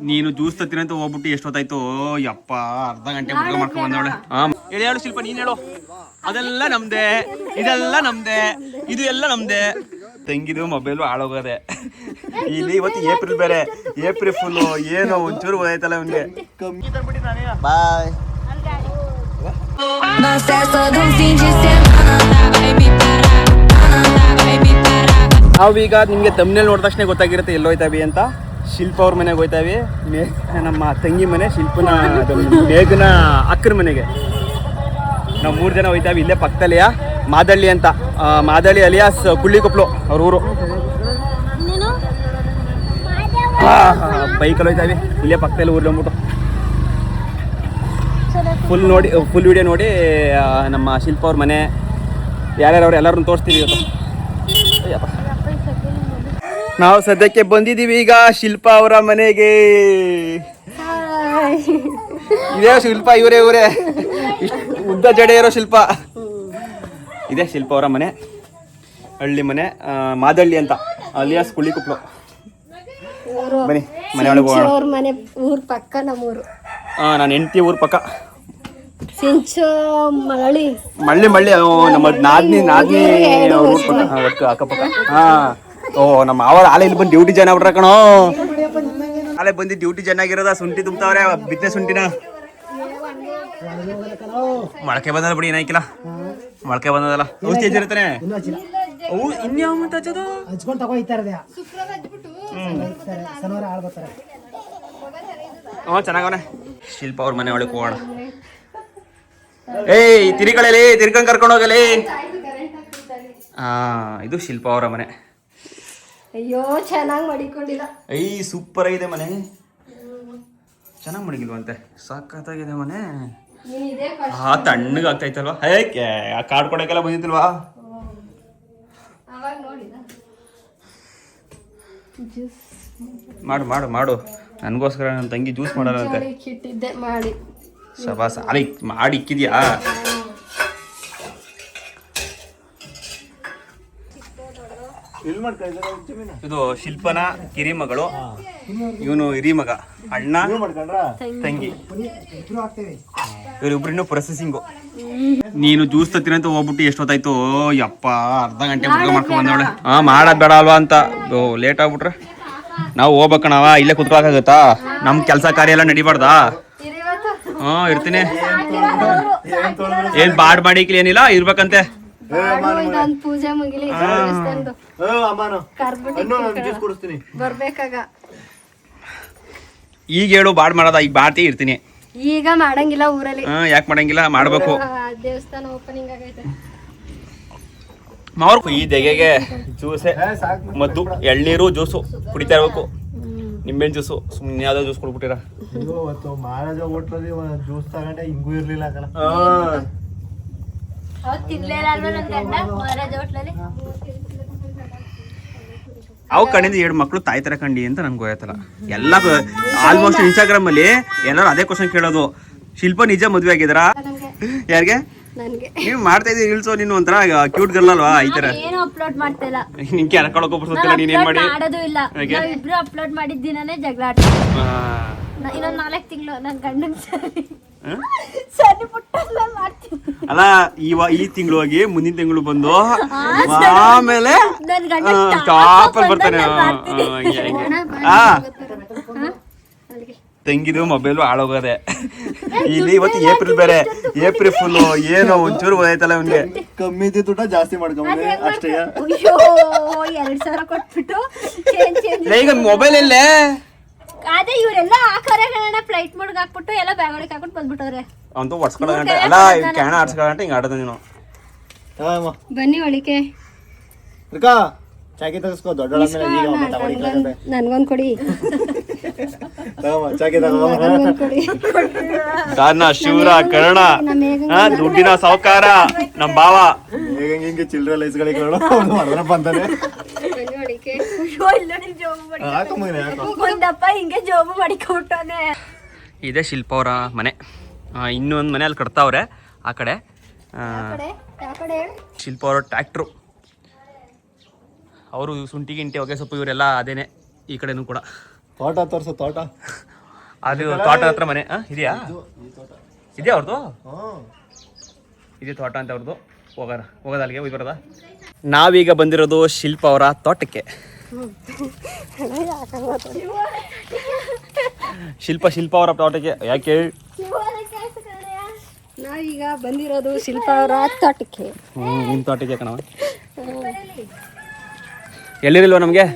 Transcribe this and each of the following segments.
ನೀನು ಜ್ಯೂಸ್ ತತ್ತೀನಿ ಅಂತ ಹೋಗ್ಬಿಟ್ಟು ಎಷ್ಟೊತ್ತಾಯ್ತು ಯಪ್ಪ ಅರ್ಧ ಗಂಟೆ ಮುಟ್ಟ ಮಾಡ್ಕೊಂಡು ಬಂದವಳೆ. ಹೇಳು ಶಿಲ್ಪ, ನೀನ್ ಹೇಳು. ಅದೆಲ್ಲ ನಮ್ದೆ, ಇದೆಲ್ಲ ನಮ್ದೆ, ಇದು ಎಲ್ಲ ನಮ್ದೆ. ತಂಗಿದು ಮೊಬೈಲು ಹಾಳೋಗದೆ ಇಲ್ಲಿ. ಇವತ್ತು ಏಪ್ರಿಲ್ ಬೇರೆ, ಏಪ್ರಿಲ್ ಫುಲ್ ಏನೋ ಒಂಚೂರು ಓದಾಯ್ತಲ್ಲ ಅವನಿಗೆ. ಬಾಯ್. ನಾವೀಗ ನಿಮ್ಗೆ ತಮ್ಮನೇಲಿ ನೋಡಿದ ತಕ್ಷಣ ಗೊತ್ತಾಗಿರುತ್ತೆ ಎಲ್ಲೋಯ್ತಾವಿ ಅಂತ. ಶಿಲ್ಪ ಅವ್ರ ಮನೆಗೆ ಹೋಯ್ತಾವಿ. ನಮ್ಮ ತಂಗಿ ಮನೆ ಶಿಲ್ಪನ ಮೇಘನ ಅಕ್ಕರ ಮನೆಗೆ ನಾವು 3 ಜನ ಹೋಯ್ತಾವಿ. ಇಲ್ಲೇ ಪಕ್ಕದಲ್ಲಿಯ ಮಾದಳ್ಳಿ ಅಂತ, ಮಾದಳ್ಳಿ ಅಲಿಯಾಸ್ ಕುಳ್ಳಿಕೊಪ್ಲು ಅವ್ರ ಊರು. ಬೈಕಲ್ಲಿ ಹೋಯ್ತಾವಿ. ಇಲ್ಲೇ ಪಕ್ಕದಲ್ಲಿ ಊರಿಗೆ ಹೋಗ್ಬಿಟ್ಟು ಫುಲ್ ವಿಡಿಯೋ ನೋಡಿ ನಮ್ಮ ಶಿಲ್ಪ ಅವ್ರ ಮನೆ ಯಾರ್ಯಾರವ್ರು ಎಲ್ಲರನ್ನು ತೋರಿಸ್ತೀವಿ ಇವತ್ತು. ನಾವು ಸದ್ಯಕ್ಕೆ ಬಂದಿದ್ದೀವಿ ಈಗ ಶಿಲ್ಪ ಅವರ ಮನೆಗೆ. ಇದೇ ಶಿಲ್ಪ, ಇವರೇ ಉದ್ದ ಜಡೆ ಇರೋ ಶಿಲ್ಪ. ಇದೇ ಶಿಲ್ಪ ಅವರ ಮನೆ, ಹಳ್ಳಿ ಮನೆ, ಮಾದಳ್ಳಿ ಅಂತ ಅಲಿಯಾಸ್ ಕುಳ್ಳಿಕೊಪ್ಲು. ಬನ್ನಿ ಮನೆ ಒಳಗೆ ಹೋಗೋಣ. ಮನೆ ಊರ್ ಪಕ್ಕ ನಮ್ಮೂರು. ನಾನು ಹೆಂಡತಿ ಊರ್ ಪಕ್ಕ ಮಳ್ಳಿ ನಮ್ಮ ನಾದ್ನಿ ಊರ್ ಪಕ್ಕ ಅಕ್ಕಪಕ್ಕ. ಓ ನಮ್ಮ ಅವರ ಆಲೆ ಇಲ್ಲಿ ಬಂದು ಡ್ಯೂಟಿ ಜನ ಬಿಟ್ರ ಕಣೋ. ಆಲೆ ಬಂದು ಡ್ಯೂಟಿ ಚೆನ್ನಾಗಿರೋದ. ಶುಂಠಿ ತುಂಬ್ತಾವ್ರೆ, ಬಿತ್ತನೆ ಶುಂಠಿನ. ಮೊಳಕೆ ಬಂದದ ಬಿಡಿ, ಏನಾಯ್ಕಿಲ್ಲ. ಮೊಳಕೆ ಬಂದದಲ್ಲ, ಔಷಧಿ ಇರ್ತಾನೆ. ಅವು ಇನ್ಯಾವ ಮತ್ತೆ ಹಚ್ಚೋದು ಹಚ್ಕೊಂಡು ತಗೋಯ್ತಾರದೆ. ಚೆನ್ನಾಗವನೆ. ಶಿಲ್ಪ ಅವ್ರ ಮನೆ ಒಳಗೆ ಹೋಗೋಣ. ಏಯ್ ತಿರ್ಕೊಳ್ಳಿ, ತಿರ್ಕೊಂಡ್ ಕರ್ಕೊಂಡು ಹೋಗಲಿ. ಇದು ಶಿಲ್ಪ ಅವರ ಮನೆ. ಅಯ್ಯೋ ಚೆನ್ನಾಗಿ ಮಡಿಕೊಂಡಿಲ್ಲ. ಸೂಪರ್ ಆಗಿದೆ ಮನೆ. ಚೆನ್ನಾಗಿ ಮಡಗಿಲ್ವಂತೆ, ಸಖತ್ತಾಗಿದೆ ಮನೆ. ತಣ್ಣಗೆ ಆಗ್ತಾಯ್ತಲ್ವಾ. ಆ ಕಾರ್ಡ್ ಕೊಡಕ್ಕೆಲ್ಲ ಬಂದಿತ್ತಲ್ವಾ. ಮಾಡು ಮಾಡು ಮಾಡು, ನನಗೋಸ್ಕರ ನನ್ನ ತಂಗಿ ಜ್ಯೂಸ್ ಮಾಡಾರಂತೆ. ಶಬಾಸ್, ಅಲ್ಲಿ ಮಾಡಿ ಇಕ್ಕಿದ್ಯಾ. ಇದು ಶಿಲ್ಪನ ಕಿರಿಮಗಳು, ಇವನು ಹಿರಿಮಗ, ಅಣ್ಣ ತಂಗಿ. ಇವರಿಬ್ರು ಇನ್ನೂ ಪ್ರೊಸೆಸಿಂಗು. ನೀನು ಜ್ಯೂಸ್ ತತ್ತೀನಿ ಅಂತ ಹೋಗ್ಬಿಟ್ಟು ಎಷ್ಟೊತ್ತಾಯ್ತು ಯಪ್ಪ ಅರ್ಧ ಗಂಟೆ ಮುಟ್ಟ ಮಾಡ್ಕೊಂಡು ಬಂದವಳೆ. ಮಾಡೋದ್ ಬೇಡ ಅಲ್ವಾ ಅಂತ ಲೇಟ್ ಆಗ್ಬಿಟ್ರೆ ನಾವು ಹೋಗ್ಬೇಕಣವ. ಇಲ್ಲೇ ಕುತ್ಕೊಳಕಾಗತ್ತಾ? ನಮ್ ಕೆಲಸ ಕಾರ್ಯ ಎಲ್ಲ ನಡಿಬಾರ್ದಾ? ಇರ್ತೀನಿ. ಏನ್ ಬಾಡ್ ಮಾಡಿಕ್ಲಿ ಏನಿಲ್ಲ, ಇರ್ಬೇಕಂತೆ. ಈಗ ಹೇಳು ಬಾಡ್ ಮಾಡೋದ? ಈಗ ಬಾಡ್ತಿ ಇರ್ತೀನಿ. ಈಗ ಮಾಡಂಗಿಲ್ಲ ಊರಲ್ಲಿ. ಯಾಕೆ ಮಾಡಂಗಿಲ್ಲ? ಮಾಡ್ಬೇಕು. ದೇವಸ್ಥಾನ ಓಪನಿಂಗ್ ಆಗೈತೆ. ಈ ದೆಗೆಗೆ ಜ್ಯೂಸೆ ಮದ್ದು, ಎಳ್ನೀರು ಜ್ಯೂಸು ಕುಡಿತಾ ಇರ್ಬೇಕು. ನಿಂಬೆಹಣ್ಣು ಜ್ಯೂಸು. ಸುಮ್ಮನೆ ಯಾವ್ದೋ ಜ್ಯೂಸ್ ಕೊಡ್ಬಿಟ್ಟಿರ. ಮಹಾರಾಜ ಹೋಟ್ಲಲ್ಲಿ ಜ್ಯೂಸ್ ತಗೊಂಡೆ, ಹಿಂಗೂ ಇರ್ಲಿಲ್ಲ. ಅವು ಕಡೆಯಿಂದ 2 ಮಕ್ಳು ತಾಯಿ ತರ ಕಂಡಿ ಅಂತ ನನ್ಗೆ ಗೊತ್ತಾಯ್ತಲ್ಲ. ಎಲ್ಲ ಆಲ್ಮೋಸ್ಟ್ ಇನ್ಸ್ಟಾಗ್ರಾಮ್ ಅಲ್ಲಿ ಎಲ್ಲರೂ ಅದೇ ಕ್ವಶನ್ ಕೇಳೋದು, ಶಿಲ್ಪ ನಿಜ ಮದ್ವೆ ಆಗಿದಾರ? ಯಾರಿಗೆ? ನೀವ್ ಮಾಡ್ತಾ ಇದೀರಿ ರೀಲ್ಸು. ನೀನು ಒಂಥರ ಕ್ಯೂಟ್ ಗರ್ಲ್ ಅಲ್ವಾ? ಈ ತರ ಏನು ಅಪ್ಲೋಡ್ ಮಾಡ್ತಾ ಇಲ್ಲ. ನಿಂಗೆ ಕಳ್ಕೊಳ್ಕೊಬಿಡ್ತಿಲ್ಲ. ನೀನೇನ್ ಮಾಡಿ ಇಬ್ರು ಅಪ್ಲೋಡ್ ಮಾಡಿದ ದಿನನೇ ಜಗಳ ಆಡ್ತೀವಿ. ಇನ್ನೊಂದ್ 4 ತಿಂಗಳು ನನ್ ಗಂಡನ್ ಸರಿ ಪುಟ್ಟ ಮಾಡ್ತೀನಿ. ಅಲ್ಲ ಈ ತಿಂಗಳು ಹೋಗಿ ಮುಂದಿನ ತಿಂಗಳು ಬಂದು ಆಮೇಲೆ ಟಾಪಲ್ಲಿ ಬರ್ತಾನೆ. ತಂಗಿದು ಮೊಬೈಲು ಹಾಳೋಗದೆ ಇಲ್ಲಿ. ಇವತ್ತು ಏಪ್ರಿಲ್ ಬೇರೆ, ಏಪ್ರಿಲ್ ಫುಲ್ ಏನೋ ಒಂಚೂರು ಓದಾಯ್ತಲ್ಲ ಅವನಿಗೆ. ಕಮ್ಮಿ ದುಡ್ಡ ಜಾಸ್ತಿ ಮಾಡ್ಕೊಂಡ್ರೆ ಅಷ್ಟೇ. 2000 ಕೊಟ್ಬಿಟ್ಟು ಈಗ ಮೊಬೈಲ್ ಎಲ್ಲೇ? ಅದೇ ಇವರೆಲ್ಲ ಹಾಕೋರೆ ಫ್ಲೈಟ್ ಮೋಡ್ಗೆ ಹಾಕ್ಬಿಟ್ಟು ಎಲ್ಲ ಬ್ಯಾಗ್ ಒಳಗೆ ಹಾಕ್ಬಿಟ್ಟು ಬಂದ್ಬಿಟ್ಟವ್ರೆ. ಅವಂತೂ ಹೊಡ್ಸ್ಕೊಳ್ಳೋಣ ಅಲ್ಲ, ಕ್ಯಾಣ ಆಡ್ಸ್ಕೊಳ್ಳೋಣ ಹಿಂಗೆ ಆಡೋದು. ನೀನು ಬನ್ನಿ ಒಳಿಕೆ ಚಾಕಿ ತಗಸ್ಕೋ. ದೊಡ್ಡ ನನ್ಗೊಂದ್ ಕೊಡಿ. ಕಾರಣ ಶಿವರ ಕರ್ಣ, ದುಡ್ಡಿನ ಸಾವುಕಾರ ನಮ್ ಭಾವ. ಹಿಂಗೆ ಚಿಲ್ಡ್ರ ಲೈಸ್ಗಳಿಗೆ ಬಂದಾನೆ. ಜೋಬು ಮಾಡಿಕೊಟ್ಟಾನೆ. ಇದೇ ಶಿಲ್ಪ ಅವರ ಮನೆ. ಇನ್ನೊಂದು ಮನೆ ಅಲ್ಲಿ ಕಟ್ತಾವ್ರೆ ಆ ಕಡೆ. ಶಿಲ್ಪ ಅವರ ಟ್ರ್ಯಾಕ್ಟ್ರು. ಅವರು ಶುಂಠಿ ಗಿಂಟಿ ಹೊಗೆ ಸೊಪ್ಪು ಇವರೆಲ್ಲ ಅದೇನೆ. ಈ ಕಡೆನೂ ಕೂಡ ತೋಟ ತೋರ್ಸು ತೋಟ. ಅದು ತೋಟ ಹತ್ರ ಮನೆ ಇದೆಯಾ? ಇದೆಯಾ ಅವ್ರದ್ದು? ಇದೆ ತೋಟ ಅಂತ ಅವ್ರದ್ದು. ಹೋಗೋದ ಅಲ್ಲಿಗೆ ಹೋಗಿ ಬರೋದ. ನಾವೀಗ ಬಂದಿರೋದು ಶಿಲ್ಪ ಅವರ ತೋಟಕ್ಕೆ. ಶಿಲ್ಪ ಅವರ ತೋಟಕ್ಕೆ. ಯಾಕೆ ನಾವೀಗ ಬಂದಿರೋದು ಶಿಲ್ಪ ಅವರ ತೋಟಕ್ಕೆ. ನಿಮ್ಮ ತೋಟಕ್ಕೆ ಕಣವ. ಎಲ್ಲಿರಿಲ್ವ ನಮಗೆ?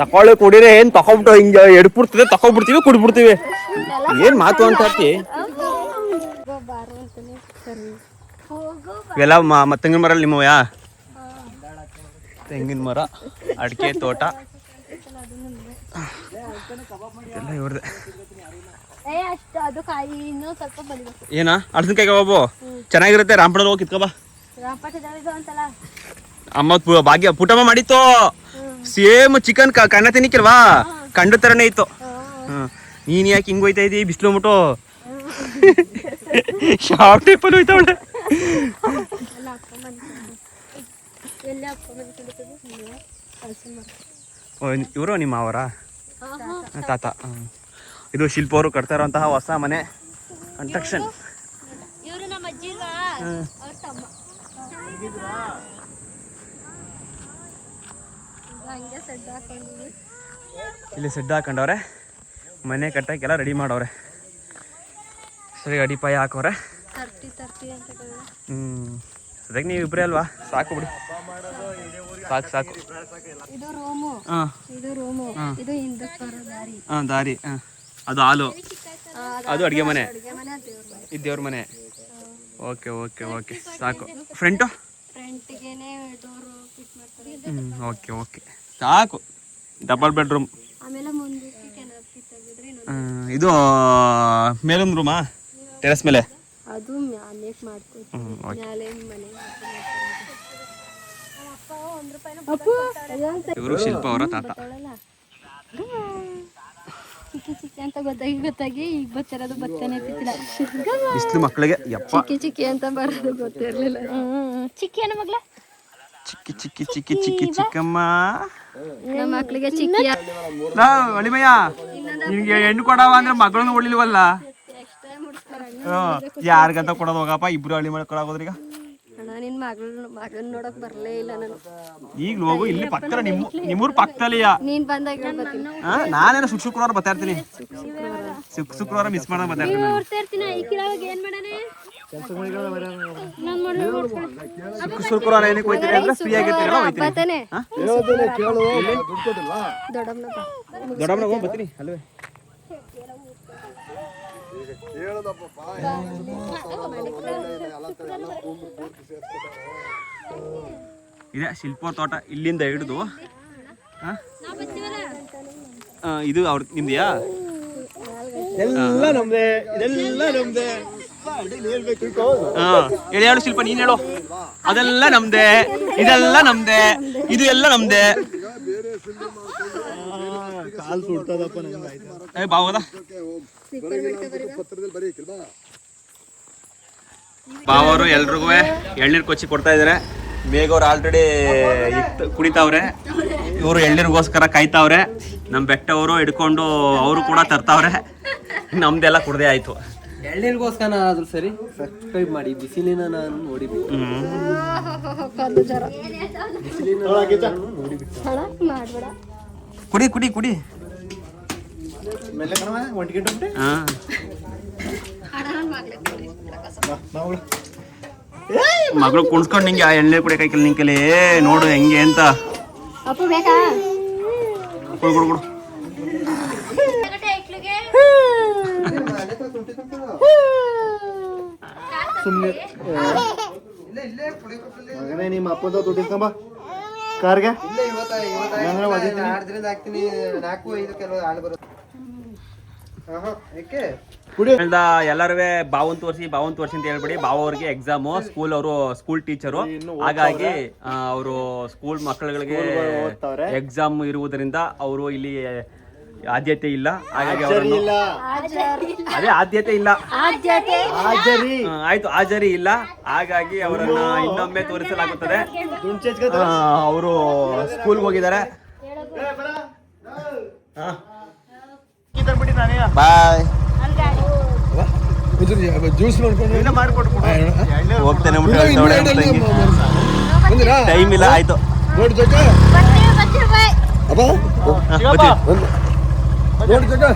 ತಕೊಳ್ಳಿ ಕುಡೀರಿ. ಏನ್ ತಕೊಂಬಿಟ್ಟು ಹಿಂಗೆ ಎಡ್ಬಿಡ್ತದೆ, ತಕೊಂಡ್ಬಿಡ್ತೀವಿ, ಕುಡ್ಬಿಡ್ತೀವಿ. ಏನ್ ಮಾತು ಅಂತ ಇವೆಲ್ಲ ತೆಂಗಿನ ಮರ ನಿಮ್ಮವ್ಯಾ? ತೆಂಗಿನ ಮರ, ಅಡಿಕೆ ತೋಟ ಎಲ್ಲ ಇವ್ರದೆ. ಏನ ಅಳಸಿನಕಾಯಿ ಕಬಾಬು ಚೆನ್ನಾಗಿರುತ್ತೆ. ರಾಮಪುರ ಹೋಗಿ ಕಿತ್ಕೊಬಾ. ಅಮ್ಮ ಭಾಗ್ಯ ಪುಟಮ್ಮ ಮಾಡಿತ್ತು. ಸೇಮ್ ಚಿಕನ್ ಕಣ್ಣ ತಿನ್ನಿಕ್ಕಿಲ್ವಾ? ಕಂಡು ತರನೇ ಇತ್ತು. ನೀನ್ ಯಾಕೆ ಹಿಂಗ್ ಹೋಯ್ತಾ ಇದ್ದೀ? ಬಿಸಿಲು ಮುಟ್ಟು ಯಾವ ಟೈಪಲ್ಲಿ ಹೋಯ್ತಾವಳೆ. ಇವರು ನಿಮ್ಮ ಅವರ ತಾತ. ಇದು ಶಿಲ್ಪ ಅವರು ಕಟ್ತಾ ಇರುವಂತಹ ಹೊಸ ಮನೆ ಕನ್ಸ್ಟ್ರಕ್ಷನ್. ಇಲ್ಲಿ ಸೆಡ್ ಹಾಕೊಂಡವ್ರೆ. ಮನೆ ಕಟ್ಟಕ್ಕೆಲ್ಲ ರೆಡಿ ಮಾಡವ್ರೆ. ಸರಿ ಅಡಿಪಾಯ ಹಾಕವ್ರೆ. ಅದಕ್ಕೆ ನೀವು ಇಬ್ಬರೇ ಅಲ್ವಾ? ಸಾಕು ಬಿಡಿ, ಸಾಕು. ದಾರಿ. ಅದು ಹಾಲು, ಅದು ಅಡುಗೆ ಮನೆ, ಇದು ದೇವ್ರ ಮನೆ. ಓಕೆ ಸಾಕು. ಫ್ರಂಟು ಓಕೆ ಸಾಕು. Double bedroom. ಇದು ಮೇಲೊಂದು ರೂಮಾ? ಟೆರೆಸ್ ಮೇಲೆ? ಅದು ಇವರು ಶಿಲ್ಪ ಅವರ ತಾತ. ಚಿಕ್ಕಿ ಅಂತ ಗೊತ್ತಾಗಿ ಈಗ ಬರ್ತಿರೋದು ಬತ್ತಾನೆ ಇರ್ತಿಲ್ಲ. ಬಿಸಿಲು ಮಕ್ಕಳಿಗೆ ಯಪ್ಪ. ಚಿಕ್ಕಿ ಅಂತ ಬರೋದು ಗೊತ್ತಿರ್ಲಿಲ್ಲ. ಚಿಕ್ಕಿ ಅನ್ನೋ ಮಗ್ಳ. ಚಿಕ್ಕಮ್ಮ ನಮ್ಮ ಮಕ್ಳಿಗೆ ಚಿಕ್ಕಿ. ಅಳಿಮಯ್ಯ ನಿಮ್ಗೆ ಹೆಣ್ಣು ಕೊಡವ ಅಂದ್ರೆ ಮಗಳನ್ನ ಹೊಡಿಲ್ವಲ್ಲ? ಯಾರಿಗಂತ ಕೊಡೋದು ಹೋಗಪ್ಪ. ಇಬ್ರು ಹಳ್ಳಿ ಮಾಡಿ ಕೊಡೋದ್ರೀಗ. ನಿನ್ ಮಗನ್ ನೋಡಕ್ ಬರ್ಲೇ ಇಲ್ಲ ನಾನು. ಈಗ್ಲೂ ಹೋಗು. ಇಲ್ಲಿ ಪಕ್ಕ ನಿಮ್ಮೂರ್ ಪಕ್ಕದಲ್ಲಿಯ. ನೀನ್ ಬಂದಾಗ ನಾನೇನೋ ಶುಕ್ರವಾರ ಬರ್ತಾ ಇರ್ತೀನಿ. ಶುಕ್ರವಾರ ಮಿಸ್ ಮಾಡೋದು ಬರ್ತಾ ಇರ್ತೀನಿ. ಶುಕ್ರವಾರ ಏನಕ್ಕೆ ಹೋಯ್ತೀರಿ ಅಂದ್ರೆ ಫ್ರೀ ಆಗಿರ್ತೀರಲ್ಲ, ಹೋಯ್ತೀನಿ. ದೊಡ್ಡಮ್ಮನ ಹೋಗಿ ಬರ್ತೀನಿ ಅಲ್ವೇ. ಇದೆ ಶಿಲ್ಪ ತೋಟ. ಇಲ್ಲಿಂದ ಹಿಡಿದು ಇದು ಅವ್ರ ನಿಮ್ದಿಯಾ? ಎಲ್ಲ ನಮ್ದೆ, ಇದೆಲ್ಲ ನಮ್ದೆ. ಹೇಳು ಶಿಲ್ಪ, ನೀನ್ ಹೇಳು. ಅದೆಲ್ಲ ನಮ್ದೆ, ಇದೆಲ್ಲ ನಮ್ದೆ, ಇದು ಎಲ್ಲ ನಮ್ದೆ. ಕಾಲ್ ಸುಡ್ತದಪ್ಪ ನಂಗೆ. ಬಾವದ ಬಾವರು ಎಲ್ರಿಗೂ ಎಳ್ನೀರು ಕೊಚ್ಚಿ ಕೊಡ್ತಾ ಇದಾರೆ. ಮೇಘವ್ರು ಆಲ್ರೆಡಿ ಕುಡಿತಾವ್ರೆ. ಇವರು ಎಳ್ನೀರಿಗೋಸ್ಕರ ಕಾಯ್ತಾವ್ರೆ. ನಮ್ಮ ಬೆಟ್ಟವರು ಹಿಡ್ಕೊಂಡು ಅವರು ಕೂಡ ತರ್ತಾವ್ರೆ. ನಮ್ದೆಲ್ಲ ಕುಡ್ದೇ ಆಯ್ತು. ಎಳ್ನೀರಿಗೋಸ್ಕರ ಆದ್ರೂ ಸರಿ ಸಬ್ಸ್ಕ್ರೈಬ್ ಮಾಡಿ. ಬಿಸಿಲಿನ ನಾನು ನೋಡಿಬಿಟ್ಟು ಕುಡಿ ಕುಡಿ ಕುಡಿ. ಮಗಳು ಕುಣ್ಸ್ಕೊಂಡು ನಿಂಗೆ ಆ ಎಣ್ಣೆ ಕುಡಿ ಕೈಕಲ್ಲಿ ನಿಂಕಲಿ ನೋಡು ಹೆಂಗೆ ಅಂತ. ಕೊಡು ಕೊಡು ಕೊಡು. ಮಗನೇ ನಿಮ್ಮ ಅಪ್ಪಂದ ದುಡ್ಡಿಸ್ಕೊಂಬ ಕಾರ್ಗೆ. ಎಲ್ಲರೂ ಬಾವನ್ ತೋರಿಸಿ ಅಂತ ಹೇಳ್ಬಿಡಿ. ಬಾವವ್ರಿಗೆ ಎಕ್ಸಾಮು. School teacher. ಹಾಗಾಗಿ ಅವರು ಸ್ಕೂಲ್ ಮಕ್ಕಳುಗಳಿಗೆ ಎಕ್ಸಾಮ್ ಇರುವುದರಿಂದ ಅವರು ಇಲ್ಲಿ ಆದ್ಯತೆ ಇಲ್ಲ. ಹಾಗಾಗಿ ಅದೇ ಆದ್ಯತೆ ಇಲ್ಲ, ಆಯ್ತು ಹಾಜರಿ ಇಲ್ಲ. ಹಾಗಾಗಿ ಅವರನ್ನ ಇನ್ನೊಮ್ಮೆ ತೋರಿಸಲಾಗುತ್ತದೆ. ಅವರು ಸ್ಕೂಲ್ಗೆ ಹೋಗಿದ್ದಾರೆ. ಬಾಯ್. ಜ್ಯೂಸ್ ಮಾಡ್ಕೊಂಡು ಹೋಗ್ತೇನೆ ಟೈಮ್ ಇಲ್ಲ. ಆಯ್ತು ನೋಡಿ ಜೊತೆ ಬರ್ತೀವಿ, ಬರ್ತೀವಿ, bye. ಅಪ್ಪ ಹಾ, ಬರ್ತೀವಿ. ನೋಡಿ ಜೊತೆ